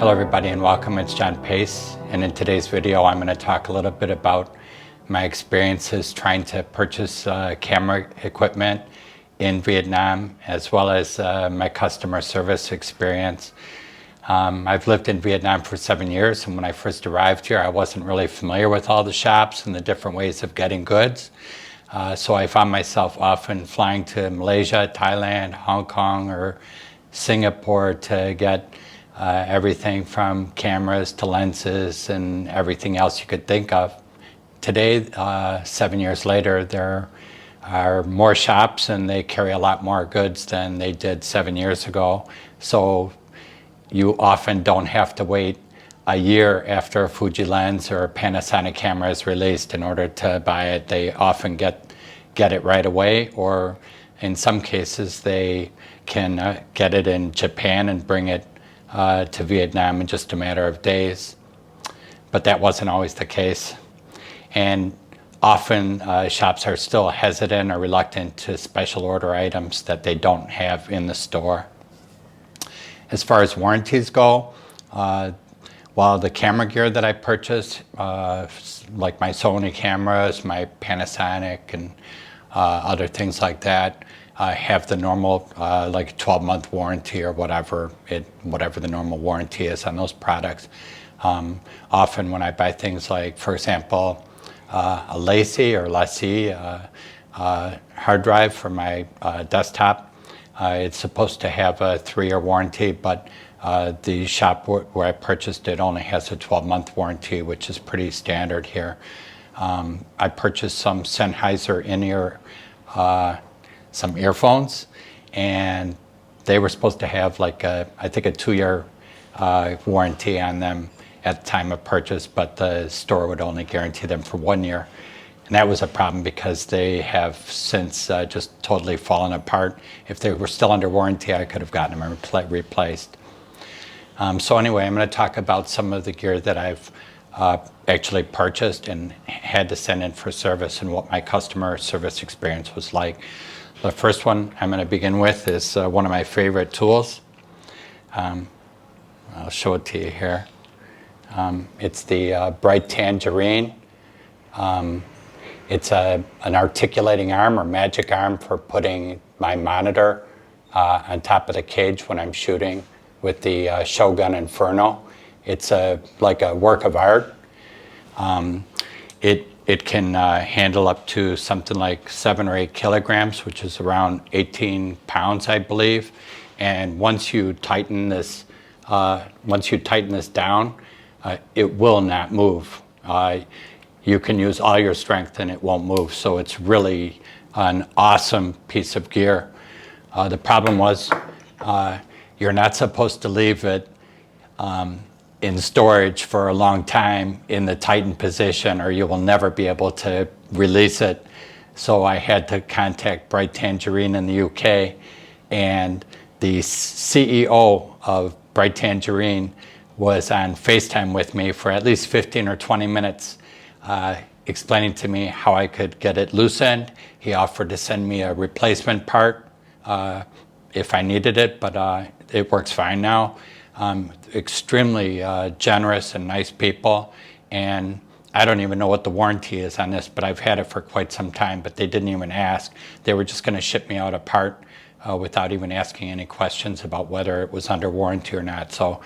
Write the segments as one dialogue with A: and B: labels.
A: Hello everybody and welcome, it's John Pace, and in today's video I'm going to talk a little bit about my experiences trying to purchase camera equipment in Vietnam, as well as my customer service experience. I've lived in Vietnam for 7 years, and when I first arrived here I wasn't really familiar with all the shops and the different ways of getting goods. So I found myself often flying to Malaysia, Thailand, Hong Kong, or Singapore to get everything from cameras to lenses and everything else you could think of. Today, 7 years later, there are more shops and they carry a lot more goods than they did 7 years ago. So you often don't have to wait a year after a Fuji lens or a Panasonic camera is released in order to buy it. They often get it right away, or in some cases they can get it in Japan and bring it to Vietnam in just a matter of days. But that wasn't always the case. And often shops are still hesitant or reluctant to special order items that they don't have in the store. As far as warranties go, while the camera gear that I purchased, like my Sony cameras, my Panasonic, and other things like that, have the normal like 12-month warranty or whatever the normal warranty is on those products. Often when I buy things like, for example, a LaCie hard drive for my desktop, it's supposed to have a 3-year warranty, but the shop where I purchased it only has a 12-month warranty, which is pretty standard here. I purchased some Sennheiser in-ear some earphones, and they were supposed to have like I think a 2-year warranty on them at the time of purchase, but the store would only guarantee them for 1 year. And that was a problem because they have since just totally fallen apart. If they were still under warranty, I could have gotten them replaced. So anyway, I'm going to talk about some of the gear that I've actually purchased and had to send in for service, and what my customer service experience was like. The first one I'm going to begin with is one of my favorite tools. I'll show it to you here. It's the Bright Tangerine. It's an articulating arm or magic arm for putting my monitor on top of the cage when I'm shooting with the Shogun Inferno. It's like a work of art. It can handle up to something like 7 or 8 kilograms, which is around 18 pounds, I believe. And once you tighten this down, it will not move. You can use all your strength and it won't move. So it's really an awesome piece of gear. The problem was you're not supposed to leave it in storage for a long time in the tightened position, or you will never be able to release it. So I had to contact Bright Tangerine in the UK, and the CEO of Bright Tangerine was on FaceTime with me for at least 15 or 20 minutes, explaining to me how I could get it loosened. He offered to send me a replacement part if I needed it, but it works fine now. Extremely generous and nice people, and I don't even know what the warranty is on this, but I've had it for quite some time, but they didn't even ask. They were just going to ship me out a part without even asking any questions about whether it was under warranty or not. So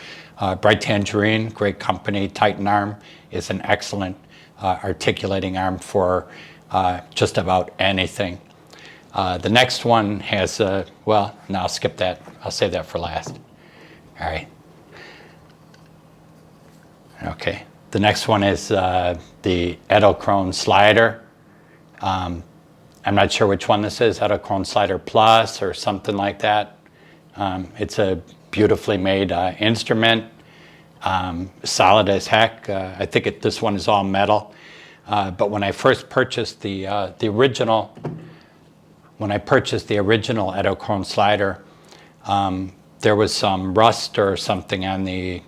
A: Bright Tangerine, great company. Titan arm is an excellent articulating arm for just about anything. The next one has well, no, I'll skip that. I'll save that for last. All right. Okay. The next one is the Edelkrone slider. I'm not sure which one this is, Edelkrone Slider Plus or something like that. It's a beautifully made instrument, solid as heck. I think this one is all metal. But when I first purchased the original Edelkrone slider, there was some rust or something on the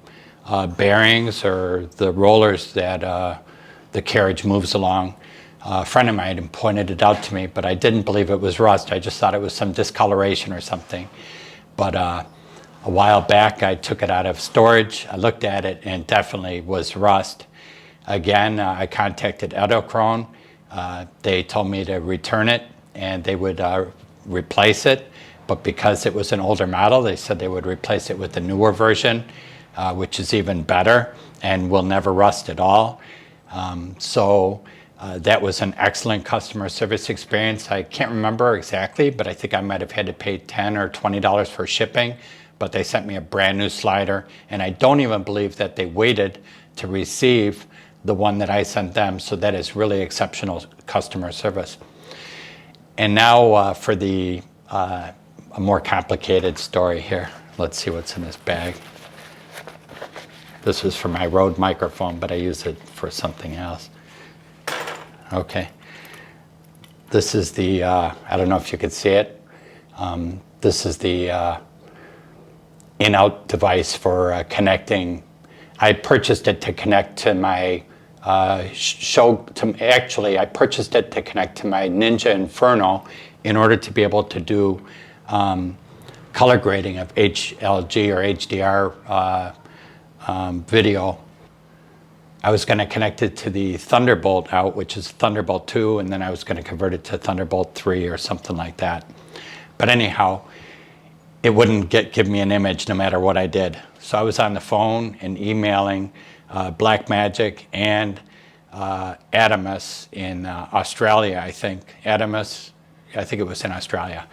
A: bearings or the rollers that the carriage moves along. A friend of mine had pointed it out to me, but I didn't believe it was rust. I just thought it was some discoloration or something. But A while back, I took it out of storage. I looked at it and definitely was rust. Again, I contacted Edelkrone. They told me to return it and they would replace it. But because it was an older model, they said they would replace it with the newer version, which is even better and will never rust at all. That was an excellent customer service experience. I can't remember exactly, but I think I might have had to pay $10 or $20 for shipping, but they sent me a brand new slider, and I don't even believe that they waited to receive the one that I sent them, so that is really exceptional customer service. And now for a more complicated story here. Let's see what's in this bag. This is for my Rode microphone, but I use it for something else. Okay. This is the, I don't know if you could see it. This is the in-out device for connecting. I purchased it to connect to my I purchased it to connect to my Ninja Inferno in order to be able to do color grading of HLG or HDR video. I was going to connect it to the Thunderbolt out, which is Thunderbolt 2, and then I was going to convert it to Thunderbolt 3 or something like that. But anyhow, it wouldn't give me an image no matter what I did. So I was on the phone and emailing Blackmagic and Adamus in Australia, I think. Adamus, I think it was in Australia.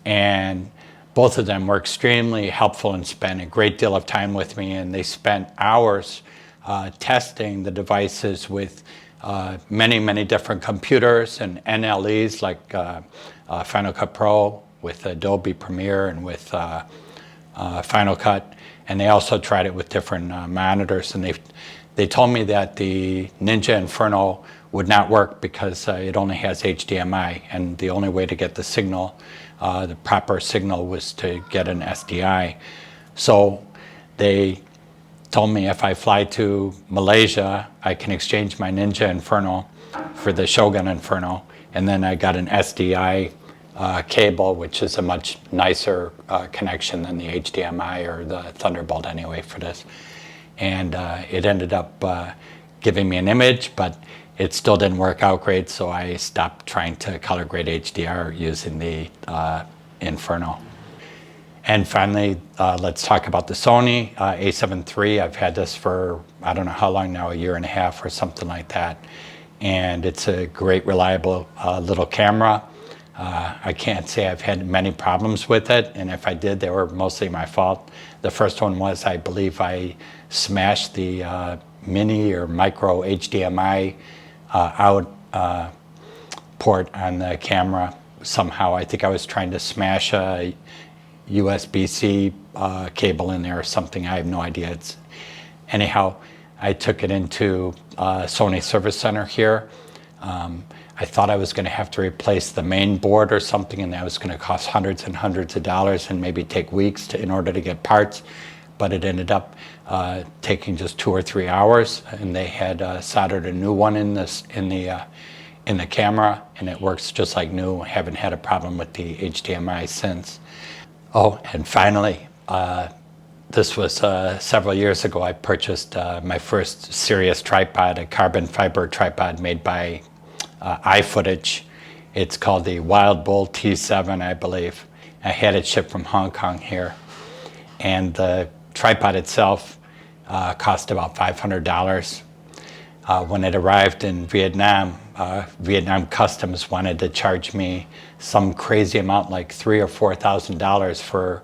A: And both of them were extremely helpful and spent a great deal of time with me, and they spent hours testing the devices with many, many different computers and NLEs like Final Cut Pro with Adobe Premiere and with Final Cut. And they also tried it with different monitors, and they told me that the Ninja Inferno would not work because it only has HDMI, and the only way to get the signal, the proper signal, was to get an SDI. So they told me if I fly to Malaysia, I can exchange my Ninja Inferno for the Shogun Inferno, and then I got an SDI cable, which is a much nicer connection than the HDMI or the Thunderbolt anyway for this. And it ended up giving me an image, but it still didn't work out great, so I stopped trying to color grade HDR using the Inferno. And finally, let's talk about the Sony a7 III. I've had this for, I don't know how long now, a year and a half or something like that. And it's a great, reliable little camera. I can't say I've had many problems with it, and if I did, they were mostly my fault. The first one was, I believe I smashed the mini or micro HDMI out port on the camera somehow. I think I was trying to smash a USB-C cable in there or something. I have no idea. Anyhow, I took it into Sony Service Center here. I thought I was going to have to replace the main board or something, and that was going to cost hundreds and hundreds of dollars and maybe take weeks in order to get parts. But it ended up taking just 2 or 3 hours, and they had soldered a new one in the camera, and it works just like new. I haven't had a problem with the HDMI since. Oh, and finally, this was several years ago. I purchased my first serious tripod, a carbon fiber tripod made by iFootage. It's called the Wild Bull T7, I believe. I had it shipped from Hong Kong here. And the tripod itself cost about $500. When it arrived in Vietnam, Vietnam Customs wanted to charge me some crazy amount, like $3,000 or $4,000 for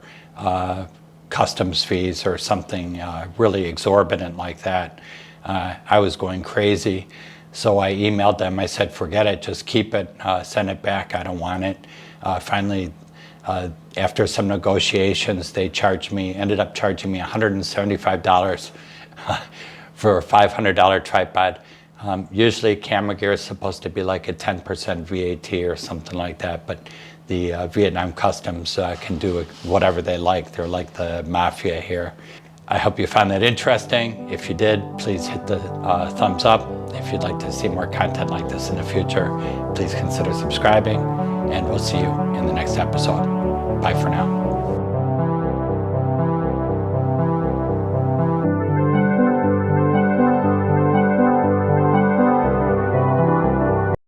A: customs fees or something really exorbitant like that. I was going crazy. So I emailed them. I said, forget it, just keep it, send it back, I don't want it. Finally, after some negotiations, they ended up charging me $175 for a $500 tripod. Usually camera gear is supposed to be like a 10% VAT or something like that, but the Vietnam Customs can do whatever they like. They're like the mafia here. I hope you found that interesting. If you did, please hit the thumbs up. If you'd like to see more content like this in the future, please consider subscribing, and we'll see you in the next episode. Bye for now.